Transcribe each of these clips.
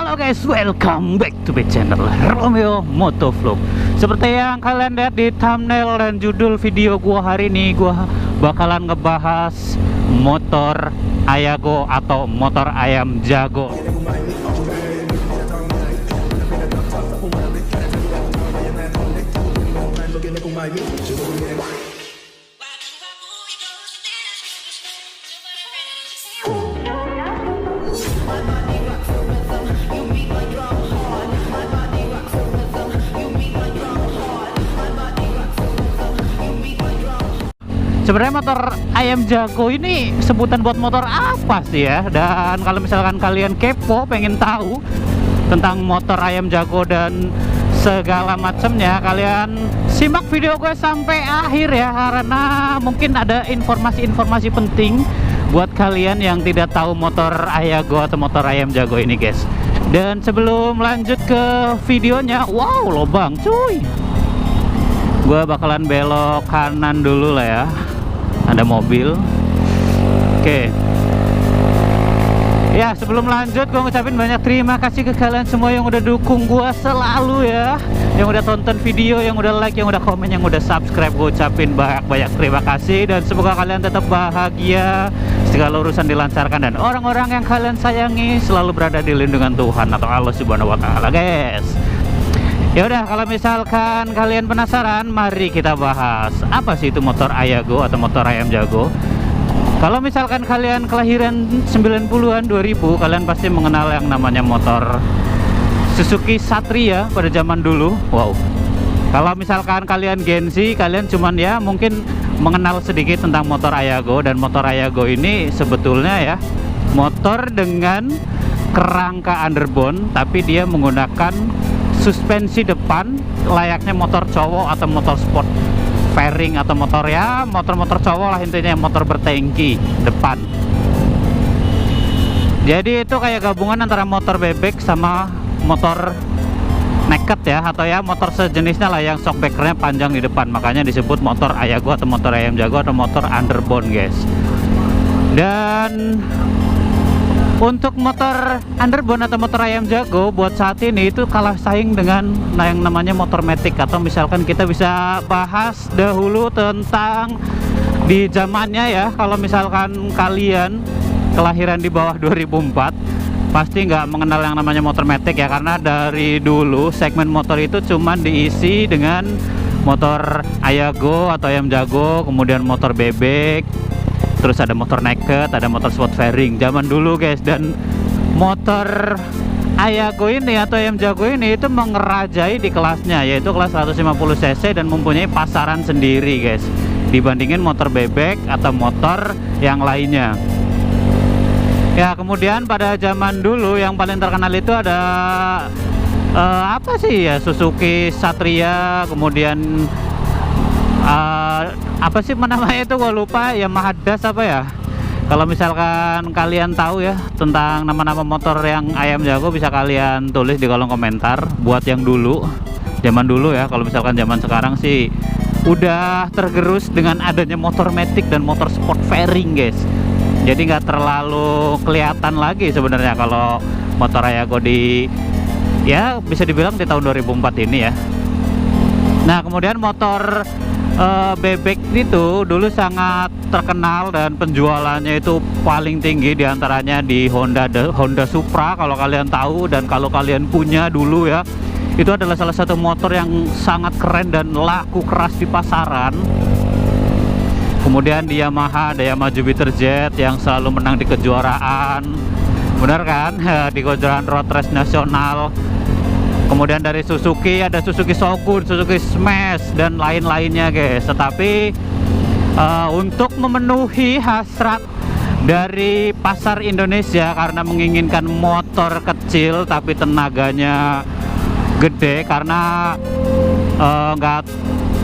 Halo guys, welcome back to my channel Romeo Motovlog. Seperti yang kalian lihat di thumbnail dan judul video gua hari ini, gua bakalan ngebahas motor Ayago atau motor ayam jago. Sebenarnya motor ayam jago ini sebutan buat motor apa sih ya? Dan kalau misalkan kalian kepo, pengen tahu tentang motor ayam jago dan segala macamnya, kalian simak video gue sampai akhir ya, karena mungkin ada informasi-informasi penting buat kalian yang tidak tahu motor Ayago atau motor ayam jago ini guys. Dan sebelum lanjut ke videonya, wow lobang cuy, gue bakalan belok kanan dulu lah ya. Ada mobil. Oke. Ya, sebelum lanjut gue ngucapin banyak terima kasih ke kalian semua yang udah dukung gue selalu ya, yang udah tonton video, yang udah like, yang udah komen, yang udah subscribe. Gue ucapin banyak terima kasih, dan semoga kalian tetap bahagia, segala urusan dilancarkan, dan orang-orang yang kalian sayangi selalu berada di lindungan Tuhan atau Allah Subhanahu wa taala, guys. Ya udah, kalau misalkan kalian penasaran, mari kita bahas apa sih itu motor Ayago atau motor ayam jago. Kalau misalkan kalian kelahiran 90-an 2000, kalian pasti mengenal yang namanya motor Suzuki Satria pada zaman dulu. Wow. Kalau misalkan kalian Gen Z, kalian cuman ya mungkin mengenal sedikit tentang motor Ayago. Dan motor Ayago ini sebetulnya ya motor dengan kerangka underbone, tapi dia menggunakan suspensi depan layaknya motor cowok atau motor sport fairing, atau motor ya motor-motor cowok lah intinya, motor bertangki depan. Jadi itu kayak gabungan antara motor bebek sama motor naked ya, atau ya motor sejenisnya lah yang shockbreakernya panjang di depan. Makanya disebut motor Ayago atau motor ayam jago atau motor underbone guys. Dan untuk motor underbone atau motor ayam jago buat saat ini itu kalah saing dengan yang namanya motor matic. Atau misalkan kita bisa bahas dahulu tentang di zamannya ya, kalau misalkan kalian kelahiran di bawah 2004 pasti nggak mengenal yang namanya motor matic ya, karena dari dulu segmen motor itu cuman diisi dengan motor Ayago atau ayam jago, kemudian motor bebek, terus ada motor naked, ada motor sport fairing zaman dulu guys. Dan motor Ayago ini atau ayam jago ini itu mengerajai di kelasnya, yaitu kelas 150 cc, dan mempunyai pasaran sendiri guys dibandingin motor bebek atau motor yang lainnya ya. Kemudian pada zaman dulu yang paling terkenal itu ada apa sih ya, Suzuki Satria, kemudian apa sih namanya itu, gue lupa ya, Mahadas apa ya. Kalau misalkan kalian tahu ya tentang nama-nama motor yang ayam jago, bisa kalian tulis di kolom komentar buat yang dulu, zaman dulu ya. Kalau misalkan zaman sekarang sih udah tergerus dengan adanya motor matic dan motor sport fairing guys, jadi nggak terlalu kelihatan lagi sebenarnya kalau motor Ayago di ya bisa dibilang di tahun 2004 ini ya. Nah kemudian motor bebek itu dulu sangat terkenal dan penjualannya itu paling tinggi diantaranya di Honda Supra, kalau kalian tahu dan kalau kalian punya dulu ya. Itu adalah salah satu motor yang sangat keren dan laku keras di pasaran. Kemudian di Yamaha ada Yamaha Jupiter Jet yang selalu menang di kejuaraan, benar kan, di kejuaraan road race nasional. Kemudian dari Suzuki ada Suzuki Shogun, Suzuki Smash, dan lain-lainnya guys. Tetapi untuk memenuhi hasrat dari pasar Indonesia karena menginginkan motor kecil tapi tenaganya gede, karena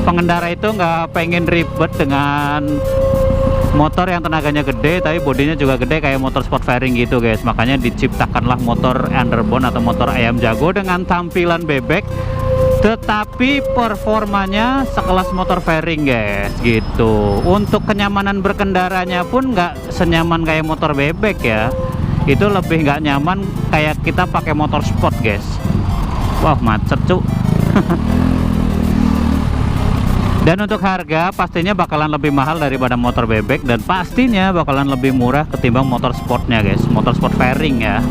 pengendara itu nggak pengen ribet dengan motor yang tenaganya gede tapi bodinya juga gede kayak motor sport fairing gitu guys. Makanya diciptakanlah motor underbone atau motor ayam jago dengan tampilan bebek tetapi performanya sekelas motor fairing guys gitu. Untuk kenyamanan berkendaranya pun nggak senyaman kayak motor bebek ya. itu lebih nggak nyaman kayak kita pakai motor sport guys. Wah macet cuk. Dan untuk harga pastinya bakalan lebih mahal daripada motor bebek, dan pastinya bakalan lebih murah ketimbang motor sportnya guys, motor sport fairing ya.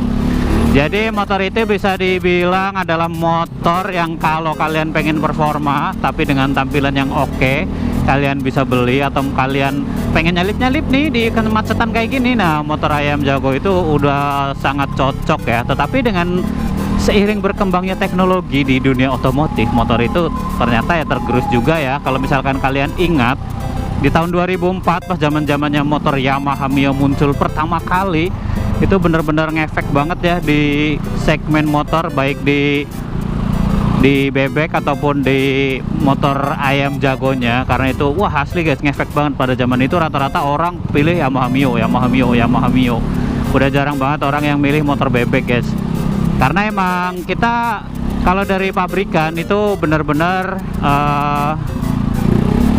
Jadi motor itu bisa dibilang adalah motor yang kalau kalian pengen performa tapi dengan tampilan yang oke, kalian bisa beli. Atau kalian pengen nyalip-nyalip nih di kemacetan kayak gini, nah motor Ayam Jago itu udah sangat cocok ya. Tetapi dengan seiring berkembangnya teknologi di dunia otomotif, motor itu ternyata ya tergerus juga ya. Kalau misalkan kalian ingat di tahun 2004 pas zaman-zamannya motor Yamaha Mio muncul pertama kali, itu bener-bener ngefek banget ya di segmen motor, baik di bebek ataupun di motor Ayam Jagonya. Karena itu wah asli guys, ngefek banget. Pada zaman itu rata-rata orang pilih Yamaha Mio, Yamaha Mio, Yamaha Mio. Udah jarang banget orang yang milih motor bebek guys. Karena emang kita kalau dari pabrikan itu benar-benar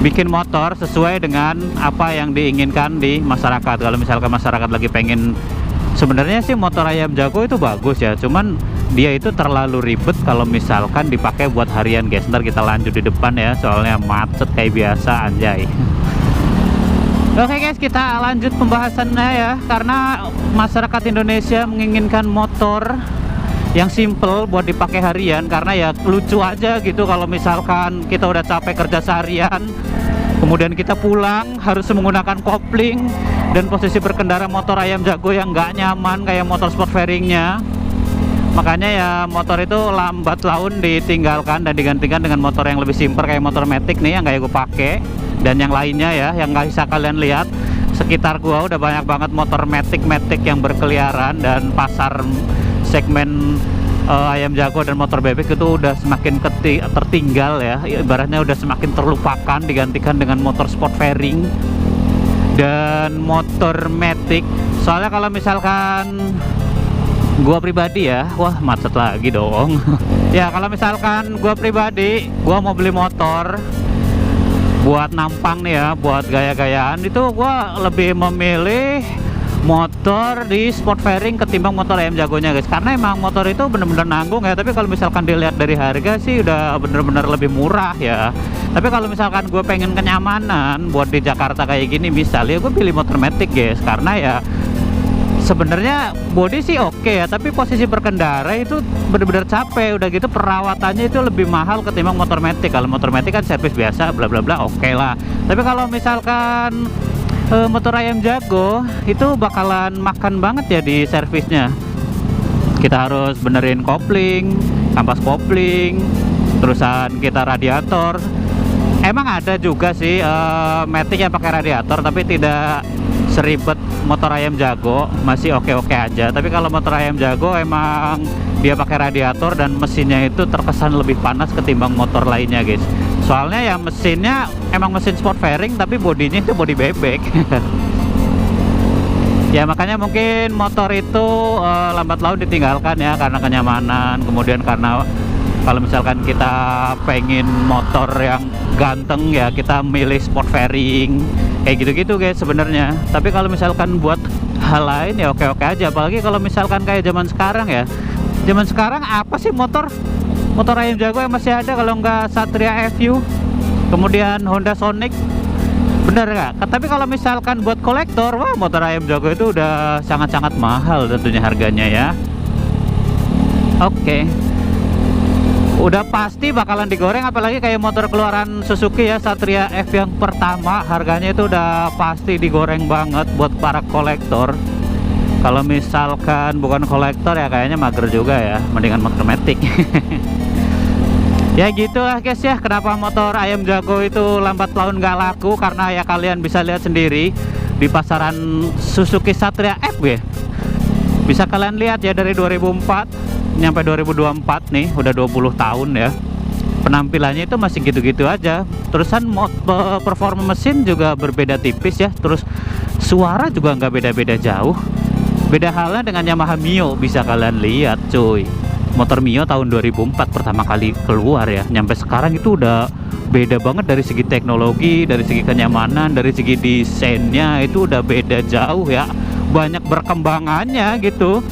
bikin motor sesuai dengan apa yang diinginkan di masyarakat. Kalau misalkan masyarakat lagi pengen, sebenarnya sih motor Ayam Jago itu bagus ya, cuman dia itu terlalu ribet kalau misalkan dipakai buat harian guys. Ntar kita lanjut di depan ya, soalnya macet kayak biasa anjay. Oke guys, kita lanjut pembahasannya ya. Karena masyarakat Indonesia menginginkan motor yang simple buat dipakai harian, karena ya lucu aja gitu kalau misalkan kita udah capek kerja seharian, kemudian kita pulang harus menggunakan kopling, dan posisi berkendara motor Ayam Jago yang nggak nyaman kayak motor sport fairingnya. Makanya ya motor itu lambat laun ditinggalkan dan digantikan dengan motor yang lebih simpel kayak motor Matic nih yang kayak gue pakai, dan yang lainnya ya yang nggak bisa kalian lihat. Sekitar gua udah banyak banget motor Matic yang berkeliaran, dan pasar segmen Ayam Jago dan motor bebek itu udah semakin tertinggal ya, ibaratnya udah semakin terlupakan, digantikan dengan motor sport fairing dan motor Matic. Soalnya kalau misalkan gua pribadi ya, wah macet lagi dong. Ya kalau misalkan gua pribadi, gua mau beli motor buat nampang nih ya, buat gaya-gayaan, itu gua lebih memilih motor di sport fairing ketimbang motor Ayam Jagonya guys. Karena emang motor itu bener-bener nanggung ya, tapi kalau misalkan dilihat dari harga sih udah bener-bener lebih murah ya. Tapi kalau misalkan gue pengen kenyamanan buat di Jakarta kayak gini, misalnya gue pilih motor Matic guys. Karena ya sebenarnya body sih oke ya, tapi posisi berkendara itu bener-bener capek. Udah gitu perawatannya itu lebih mahal ketimbang motor Matic. Kalau motor Matic kan servis biasa bla bla bla, oke lah. Tapi kalau misalkan motor Ayam Jago itu bakalan makan banget ya di servisnya. Kita harus benerin kopling, kampas kopling, terusan kita radiator. Emang ada juga sih Matic yang pakai radiator, tapi tidak seribet motor Ayam Jago, masih oke-oke aja. Tapi kalau motor Ayam Jago emang dia pakai radiator dan mesinnya itu terkesan lebih panas ketimbang motor lainnya guys. Soalnya ya mesinnya emang mesin sport fairing, tapi bodinya itu body bebek. Ya makanya mungkin motor itu lambat laun ditinggalkan ya, karena kenyamanan. Kemudian karena kalau misalkan kita pengen motor yang ganteng ya, kita milih sport fairing kayak gitu-gitu guys sebenarnya. Tapi kalau misalkan buat hal lain ya oke-oke aja. Apalagi kalau misalkan kayak zaman sekarang ya, zaman sekarang apa sih motor Ayam Jago yang masih ada kalau nggak Satria FU, kemudian Honda Sonic, bener nggak? Tapi kalau misalkan buat kolektor, wah motor Ayam Jago itu udah sangat-sangat mahal tentunya harganya ya. Oke. Udah pasti bakalan digoreng, apalagi kayak motor keluaran Suzuki ya, Satria F yang pertama, harganya itu udah pasti digoreng banget buat para kolektor. Kalau misalkan bukan kolektor ya kayaknya mager juga ya, mendingan motor Matic. Ya gitu lah guys ya, kenapa motor Ayam Jago itu lambat laun gak laku, karena ya kalian bisa lihat sendiri di pasaran Suzuki Satria F ya. Bisa kalian lihat ya, dari 2004 nyampe 2024 nih, udah 20 tahun ya. Penampilannya itu masih gitu-gitu aja. Terusan performa mesin juga berbeda tipis ya. Terus suara juga nggak beda-beda jauh. Beda halnya dengan Yamaha Mio, bisa kalian lihat cuy. Motor Mio tahun 2004 pertama kali keluar ya, nyampe sekarang itu udah beda banget dari segi teknologi, dari segi kenyamanan, dari segi desainnya itu udah beda jauh ya. banyak berkembangannya gitu.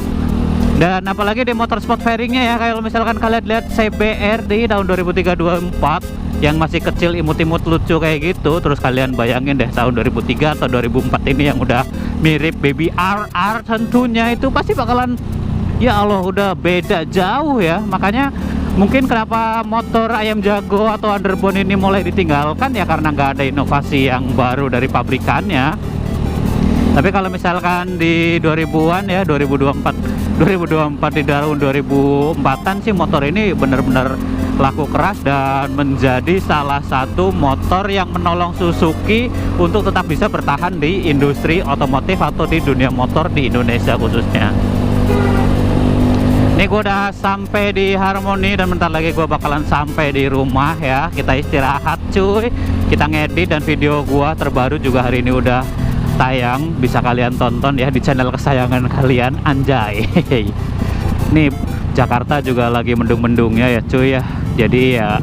Dan apalagi di motorsport fairingnya ya, kalau misalkan kalian lihat CBR di tahun 2003-2004 yang masih kecil, imut-imut, lucu kayak gitu, terus kalian bayangin deh tahun 2003 atau 2004 ini yang udah mirip baby RR, tentunya itu pasti bakalan, ya Allah, udah beda jauh ya. Makanya mungkin kenapa motor ayam jago atau underbone ini mulai ditinggalkan ya, karena nggak ada inovasi yang baru dari pabrikannya. Tapi kalau misalkan di 2000-an ya, 2024 di tahun 2004-an sih, motor ini bener-bener laku keras dan menjadi salah satu motor yang menolong Suzuki untuk tetap bisa bertahan di industri otomotif atau di dunia motor di Indonesia khususnya. Ini gue udah sampai di Harmony dan bentar lagi gue bakalan sampai di rumah ya. Kita istirahat cuy, kita ngedit, dan video gue terbaru juga hari ini udah tayang, bisa kalian tonton ya di channel kesayangan kalian, anjay. Nih Jakarta juga lagi mendung-mendungnya ya cuy ya. Jadi ya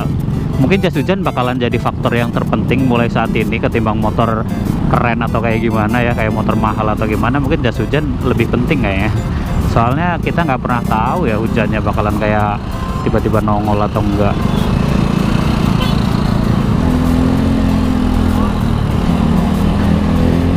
mungkin jas hujan bakalan jadi faktor yang terpenting mulai saat ini ketimbang motor keren atau kayak gimana ya, kayak motor mahal atau gimana. Mungkin jas hujan lebih penting kayaknya. Soalnya kita nggak pernah tahu ya hujannya bakalan kayak tiba-tiba nongol atau enggak.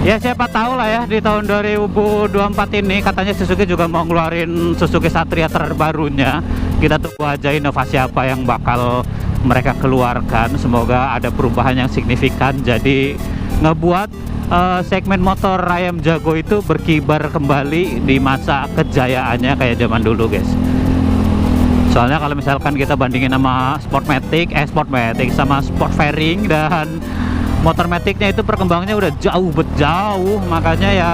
Ya siapa tahu lah ya, di tahun 2024 ini katanya Suzuki juga mau ngeluarin Suzuki Satria terbarunya. Kita tunggu aja inovasi apa yang bakal mereka keluarkan. Semoga ada perubahan yang signifikan, jadi ngebuat segmen motor ayam jago itu berkibar kembali di masa kejayaannya kayak zaman dulu guys. Soalnya kalau misalkan kita bandingin sama Sportmatic sama Sport Fairing dan Motormaticnya itu perkembangannya udah jauh, makanya ya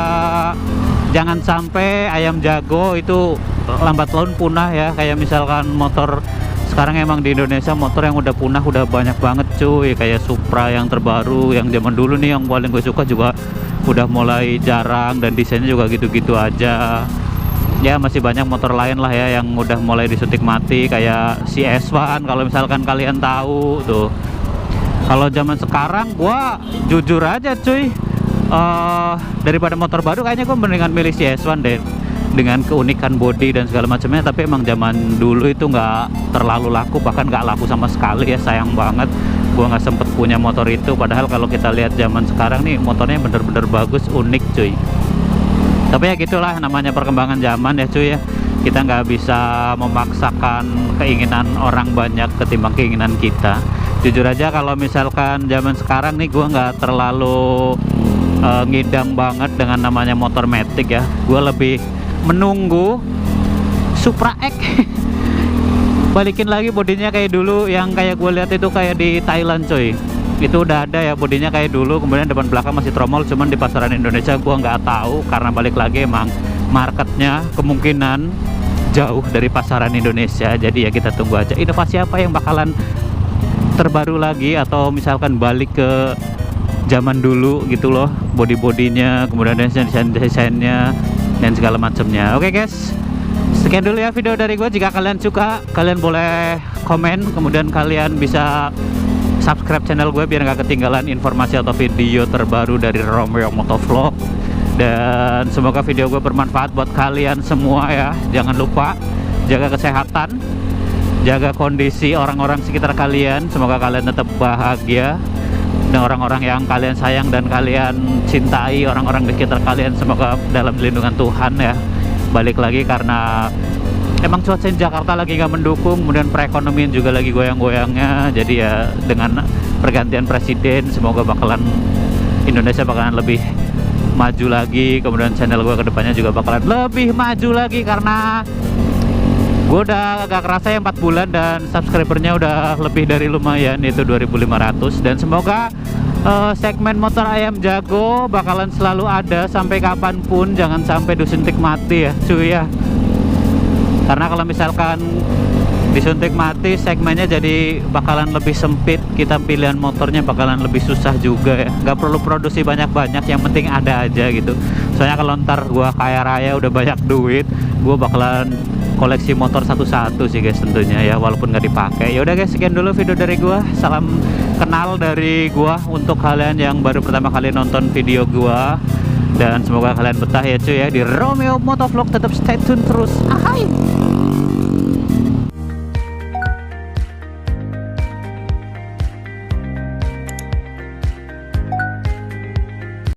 jangan sampai ayam jago itu lambat laun punah ya. Kayak misalkan motor sekarang emang di Indonesia motor yang udah punah udah banyak banget cuy, kayak Supra yang terbaru, yang zaman dulu nih yang paling gue suka juga udah mulai jarang dan desainnya juga gitu-gitu aja. Ya masih banyak motor lain lah ya yang udah mulai disuntik mati, kayak si S1 kalau misalkan kalian tahu tuh. Kalau zaman sekarang gua jujur aja cuy, daripada motor baru kayaknya gua mendingan milih si S1 deh, dengan keunikan body dan segala macamnya. Tapi emang zaman dulu itu nggak terlalu laku, bahkan nggak laku sama sekali ya, sayang banget gua nggak sempet punya motor itu. Padahal kalau kita lihat zaman sekarang nih motornya bener-bener bagus, unik cuy. Tapi ya gitulah namanya perkembangan zaman ya cuy ya. Kita nggak bisa memaksakan keinginan orang banyak ketimbang keinginan kita. Jujur aja kalau misalkan zaman sekarang nih gue nggak terlalu ngidam banget dengan namanya motor matic ya. Gue lebih menunggu Supra X balikin lagi bodinya kayak dulu, yang kayak gue lihat itu kayak di Thailand coy. Itu udah ada ya bodinya kayak dulu, kemudian depan belakang masih tromol. Cuman di pasaran Indonesia gue nggak tahu, karena balik lagi emang marketnya kemungkinan jauh dari pasaran Indonesia. Jadi ya kita tunggu aja inovasi apa yang bakalan terbaru lagi, atau misalkan balik ke zaman dulu gitu loh, body-bodinya, kemudian desain-desainnya dan segala macamnya. Oke guys, sekian dulu ya video dari gue. Jika kalian suka, kalian boleh komen, kemudian kalian bisa subscribe channel gue biar nggak ketinggalan informasi atau video terbaru dari Romeo Motovlog. Dan semoga video gue bermanfaat buat kalian semua ya. Jangan lupa jaga kesehatan, jaga kondisi orang-orang sekitar kalian. Semoga kalian tetap bahagia dengan orang-orang yang kalian sayang dan kalian cintai, orang-orang di sekitar kalian. Semoga dalam lindungan Tuhan ya. Balik lagi karena emang cuaca Jakarta lagi nggak mendukung, kemudian perekonomian juga lagi goyang-goyangnya. Jadi ya dengan pergantian presiden, semoga Indonesia bakalan lebih maju lagi. Kemudian channel gue kedepannya juga bakalan lebih maju lagi, karena gue udah agak kerasa ya 4 bulan dan subscribernya udah lebih dari lumayan, itu 2.500. Dan semoga segmen motor ayam jago bakalan selalu ada sampai kapanpun, jangan sampai disuntik mati ya cuy ya. Karena kalau misalkan disuntik mati, segmennya jadi bakalan lebih sempit, kita pilihan motornya bakalan lebih susah juga ya. Nggak perlu produksi banyak-banyak, yang penting ada aja gitu. Soalnya kalau ntar gua kaya raya udah banyak duit, gua bakalan koleksi motor satu-satu sih guys tentunya ya, walaupun nggak dipakai. Ya udah guys, sekian dulu video dari gua. Salam kenal dari gua untuk kalian yang baru pertama kali nonton video gua. Dan semoga kalian betah ya cuy ya di Romeo Motovlog. Tetap stay tune terus. Ahai.